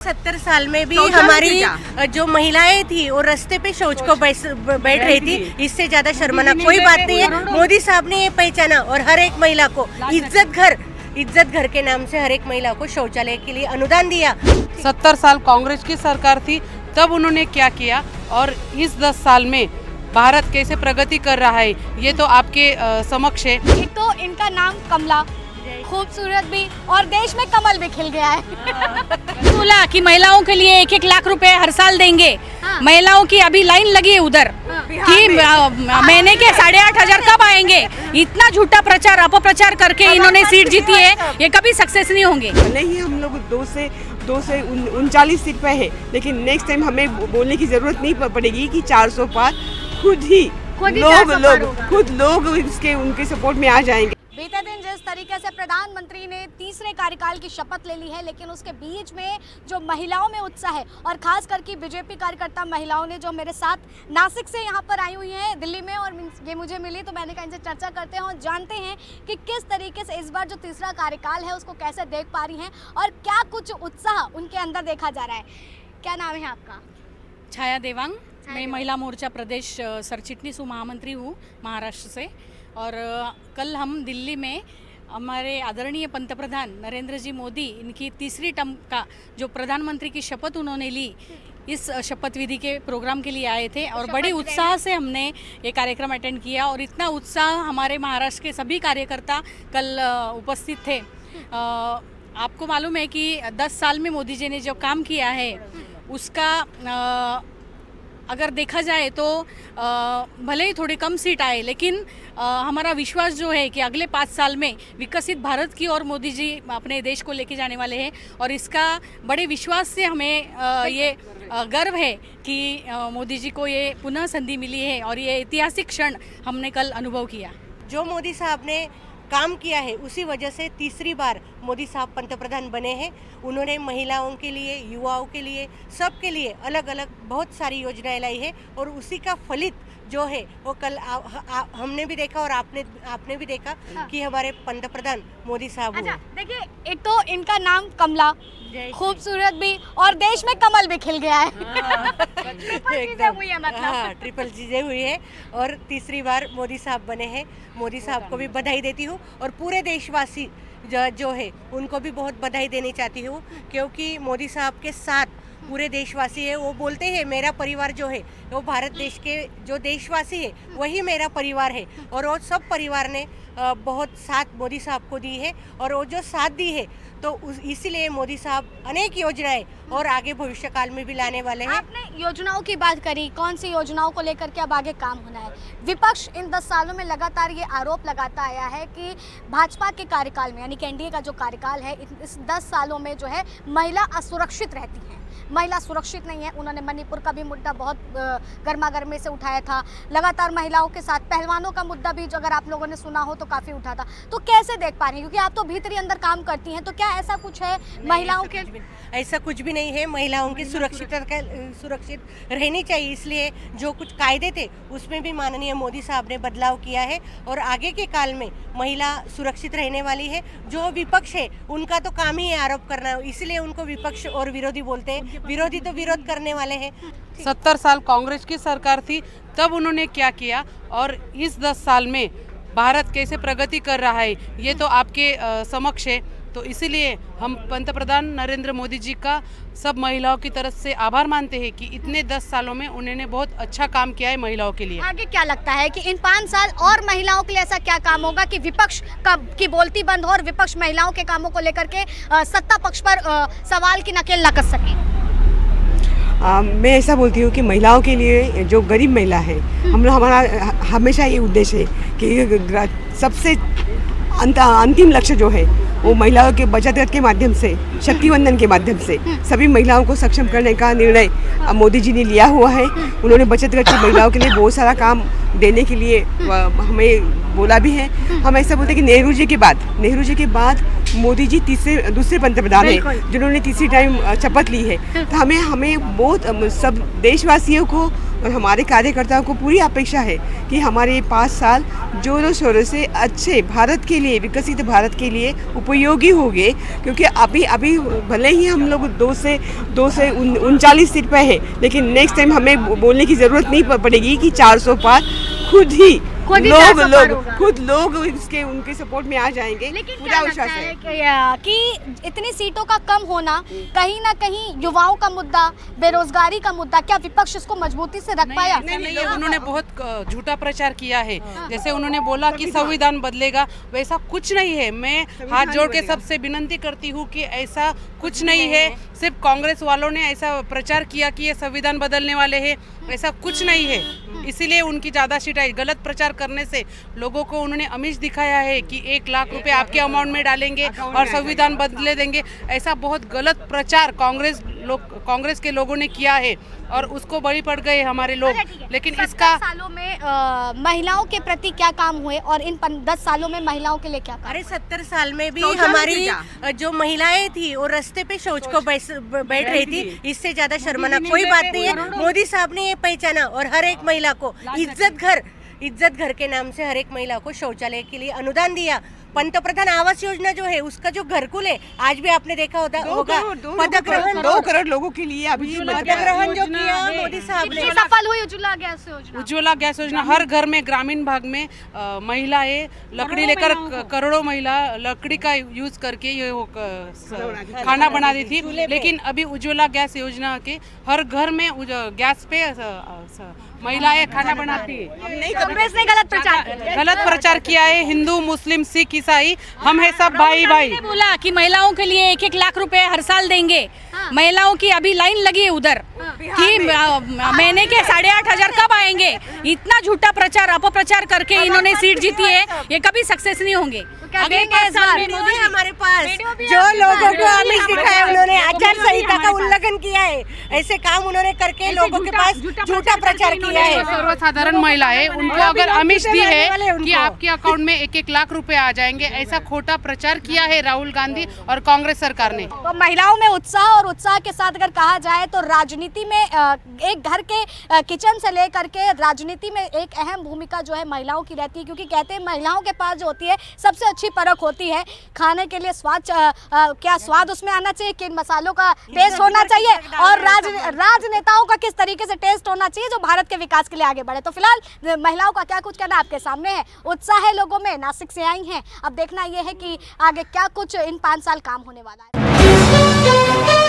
70 साल में भी हमारी जो महिलाएं थी वो रास्ते पे शौच को बैठ रही थी। इससे ज्यादा शर्मनाक कोई बात नहीं है। मोदी साहब ने ये पहचाना और हर एक महिला को इज्जत घर के नाम से हर एक महिला को शौचालय के लिए अनुदान दिया। 70 साल कांग्रेस की सरकार थी, तब उन्होंने क्या किया और इस 10 साल में भारत कैसे प्रगति कर रहा है, ये तो आपके समक्ष है। एक तो इनका नाम कमला, खूबसूरत भी और देश में कमल भी खिल गया है। बोला कि महिलाओं के लिए 1-1 लाख रुपए हर साल देंगे। महिलाओं की अभी लाइन लगी है उधर कि महीने के 8,500 कब आएंगे। इतना झूठा प्रचार अपप्रचार करके इन्होंने सीट जीती है, ये कभी सक्सेस नहीं होंगे। नहीं, हम लोग 2 से 39 सीट पे है, लेकिन नेक्स्ट टाइम हमें बोलने की जरूरत नहीं पड़ेगी कि 400 पार खुद लोग इसके उनके सपोर्ट में आ जाएंगे। बीते दिन जिस तरीके से प्रधानमंत्री ने तीसरे कार्यकाल की शपथ ले ली है, लेकिन उसके बीच में जो महिलाओं में उत्साह है और खास करके बीजेपी कार्यकर्ता महिलाओं ने जो मेरे साथ नासिक से यहाँ पर आई हुई हैं दिल्ली में, और ये मुझे मिली तो मैंने कहा इनसे चर्चा करते हैं और जानते हैं कि किस तरीके से इस बार जो तीसरा कार्यकाल है उसको कैसे देख पा रही हैं और क्या कुछ उत्साह उनके अंदर देखा जा रहा है। क्या नाम है आपका? छाया देवांग। मैं महिला मोर्चा प्रदेश सरचिटनीस हूँ, महामंत्री हूँ महाराष्ट्र से। और कल हम दिल्ली में हमारे आदरणीय पंतप्रधान नरेंद्र जी मोदी, इनकी तीसरी टर्म का जो प्रधानमंत्री की शपथ उन्होंने ली, इस शपथ विधि के प्रोग्राम के लिए आए थे और बड़े उत्साह से हमने ये कार्यक्रम अटेंड किया। और इतना उत्साह हमारे महाराष्ट्र के सभी कार्यकर्ता कल उपस्थित थे। आपको मालूम है कि 10 साल में मोदी जी ने जो काम किया है उसका अगर देखा जाए तो भले ही थोड़ी कम सीट आए, लेकिन हमारा विश्वास जो है कि अगले 5 साल में विकसित भारत की ओर मोदी जी अपने देश को लेके जाने वाले हैं। और इसका बड़े विश्वास से हमें ये गर्व है कि मोदी जी को ये पुनः संधि मिली है और ये ऐतिहासिक क्षण हमने कल अनुभव किया। जो मोदी साहब ने काम किया है उसी वजह से तीसरी बार मोदी साहब पंतप्रधान बने हैं। उन्होंने महिलाओं के लिए, युवाओं के लिए, सबके लिए अलग अलग बहुत सारी योजनाएं लाई है और उसी का फलित जो है वो कल हमने भी देखा और आपने भी देखा कि हमारे पंतप्रधान मोदी साहब हुए। देखिए, एक तो इनका नाम कमला, खूबसूरत भी और देश में कमल भी खिल गया है। ट्रिपल चीजें हुई है और तीसरी बार मोदी साहब बने हैं। मोदी साहब को भी बधाई देती हूँ और पूरे देशवासी जो है उनको भी बहुत बधाई देनी चाहती हूँ, क्योंकि मोदी साहब के साथ पूरे देशवासी है। वो बोलते हैं मेरा परिवार जो है वो भारत देश के जो देशवासी है वही मेरा परिवार है। और वो सब परिवार ने बहुत साथ मोदी साहब को दी है और वो जो साथ दी है तो इसीलिए मोदी साहब अनेक योजनाएं और आगे भविष्य काल में भी लाने वाले हैं। आपने योजनाओं की बात करी, कौन सी योजनाओं को लेकर के अब आगे काम होना है? विपक्ष इन 10 सालों में लगातार ये आरोप लगाता आया है कि भाजपा के कार्यकाल में, यानी कि एनडीए का जो कार्यकाल है, इस 10 सालों में जो है महिला असुरक्षित रहती है, महिला सुरक्षित नहीं है। उन्होंने मणिपुर का भी मुद्दा बहुत गर्मा गर्मी से उठाया था। लगातार महिलाओं के साथ पहलवानों का मुद्दा भी, जो अगर आप लोगों ने सुना हो तो काफ़ी उठा था। तो कैसे देख पा रही हैं, क्योंकि आप तो भीतरी अंदर काम करती हैं, तो क्या ऐसा कुछ है महिलाओं के? ऐसा कुछ भी नहीं है। महिलाओं की सुरक्षित रहनी चाहिए, इसलिए जो कुछ कायदे थे उसमें भी माननीय मोदी साहब ने बदलाव किया है और आगे के काल में महिला सुरक्षित रहने वाली है। जो विपक्ष है उनका तो काम ही है आरोप करना, इसलिए उनको विपक्ष और विरोधी बोलते हैं। विरोधी तो विरोध करने वाले हैं। 70 साल कांग्रेस की सरकार थी, तब उन्होंने क्या किया और इस 10 साल में भारत कैसे प्रगति कर रहा है, ये तो आपके समक्ष है। तो इसीलिए हम पंतप्रधान नरेंद्र मोदी जी का सब महिलाओं की तरफ से आभार मानते हैं कि इतने 10 सालों में उन्होंने बहुत अच्छा काम किया है महिलाओं के लिए। आगे क्या लगता है कि इन 5 साल और महिलाओं के लिए ऐसा क्या काम होगा कि विपक्ष की बोलती बंद हो और विपक्ष महिलाओं के कामों को लेकर के सत्ता पक्ष पर सवाल की नकेल न कर सके? मैं ऐसा बोलती हूँ कि महिलाओं के लिए, जो गरीब महिला है, हमारा हमेशा ये उद्देश्य है कि सबसे अंतिम लक्ष्य जो है वो महिलाओं के बचत गट के माध्यम से, शक्तिवंदन के माध्यम से सभी महिलाओं को सक्षम करने का निर्णय मोदी जी ने लिया हुआ है। उन्होंने बचत गट की महिलाओं के लिए बहुत सारा काम देने के लिए हमें बोला भी है। हम ऐसा बोलते हैं कि नेहरू जी के बाद मोदी जी दूसरे पंतप्रधान हैं जिन्होंने तीसरी टाइम शपथ ली है। तो हमें बहुत सब देशवासियों को और हमारे कार्यकर्ताओं को पूरी अपेक्षा है कि हमारे ये 5 साल जोरों शोरों से अच्छे भारत के लिए, विकसित भारत के लिए उपयोगी होंगे। क्योंकि अभी भले ही हम लोग 2 से 39 सीट पे है, लेकिन नेक्स्ट टाइम हमें बोलने की ज़रूरत नहीं पड़ेगी कि 400 पार खुद ही लोग इसके उनके सपोर्ट में आ जाएंगे। लेकिन पूरा क्या लगता विश्वास है कि इतनी सीटों का कम होना कहीं ना कहीं युवाओं का मुद्दा, बेरोजगारी का मुद्दा, क्या विपक्ष इसको मजबूती से रख पाया? नहीं, उन्होंने बहुत झूठा प्रचार किया है। जैसे उन्होंने बोला कि संविधान बदलेगा, वैसा कुछ नहीं है। मैं हाथ जोड़ के सबसे विनती करती हूँ कि ऐसा कुछ नहीं है। सिर्फ कांग्रेस वालों ने ऐसा प्रचार किया कि ये संविधान बदलने वाले हैं, ऐसा कुछ नहीं है। इसीलिए उनकी ज़्यादा सीट आई। गलत प्रचार करने से लोगों को उन्होंने आमिष दिखाया है कि 1 लाख रुपए आपके अमाउंट में डालेंगे और संविधान बदले देंगे। ऐसा बहुत गलत प्रचार कांग्रेस के लोगों ने किया है और उसको बलि पड़ गए हमारे लोग। लेकिन 70 इसका सालों में महिलाओं के प्रति क्या काम हुए और इन 10 सालों में महिलाओं के लिए क्या काम? अरे 70 साल में भी हमारी जो महिलाएं थी वो रास्ते पे शौच को बैठ रही थी। इससे ज्यादा शर्मनाक कोई बात नहीं है। मोदी साहब ने ये पहचाना और हर एक महिला को इज्जत घर के नाम से हर एक महिला को शौचालय के लिए अनुदान दिया। पंतप्रधान आवास योजना जो है उसका जो घरकुल है, आज भी आपने देखा होगा पदग्रहण 2 करोड़ लोगों के लिए अभी पदग्रहण जो किया मोदी साहब ने। सफल हुई उज्ज्वला गैस योजना? उज्ज्वला गैस योजना हर घर में, ग्रामीण भाग में महिलाएं लकड़ी लेकर, करोड़ों महिला लकड़ी का यूज करके ये खाना बनाती थी। लेकिन अभी उज्ज्वला गैस योजना के हर घर में गैस पे महिलाएं खाना बनाती है। कांग्रेस ने गलत प्रचार किया है। हिंदू, मुस्लिम, सिख, ईसाई, हम है सब भाई भाई। ने बोला कि महिलाओं के लिए 1-1 लाख रुपए हर साल देंगे। महिलाओं की अभी लाइन लगी है उधर कि महीने के 8,500 कब आएंगे। इतना झूठा प्रचार, अपप्रचार करके इन्होंने सीट जीती है, ये कभी सक्सेस नहीं होंगे। अगले 5 साल में मोदी हमारे पास जो लोगों को आमिष दिखाया, उन्होंने आचार संहिता का उल्लंघन किया है। ऐसे काम उन्होंने करके लोगों के पास झूठा प्रचार किया है। सर्वसाधारण महिला है, उनको अगर आमिष दी है कि आपके अकाउंट में 1-1 लाख रुपए आ जाएंगे, ऐसा खोटा प्रचार किया है राहुल गांधी और कांग्रेस सरकार ने। तो महिलाओं में उत्साह और उत्साह के साथ अगर कहा जाए तो राजनीति में एक घर के किचन से लेकर के राजनीति में एक अहम भूमिका जो है महिलाओं की रहती है। क्योंकि कहते हैं महिलाओं के पास जो होती है सबसे अच्छी परख होती है खाने के लिए। क्या स्वाद उसमें आना चाहिए, किन मसालों का टेस्ट होना चाहिए और राजनेताओं का किस तरीके से टेस्ट होना चाहिए जो भारत के विकास के लिए आगे बढ़े। तो फिलहाल महिलाओं का क्या कुछ कहना आपके सामने है। उत्साह है लोगों में, नासिक से आई हैं। अब देखना यह है कि आगे क्या कुछ इन 5 साल काम होने वाला है।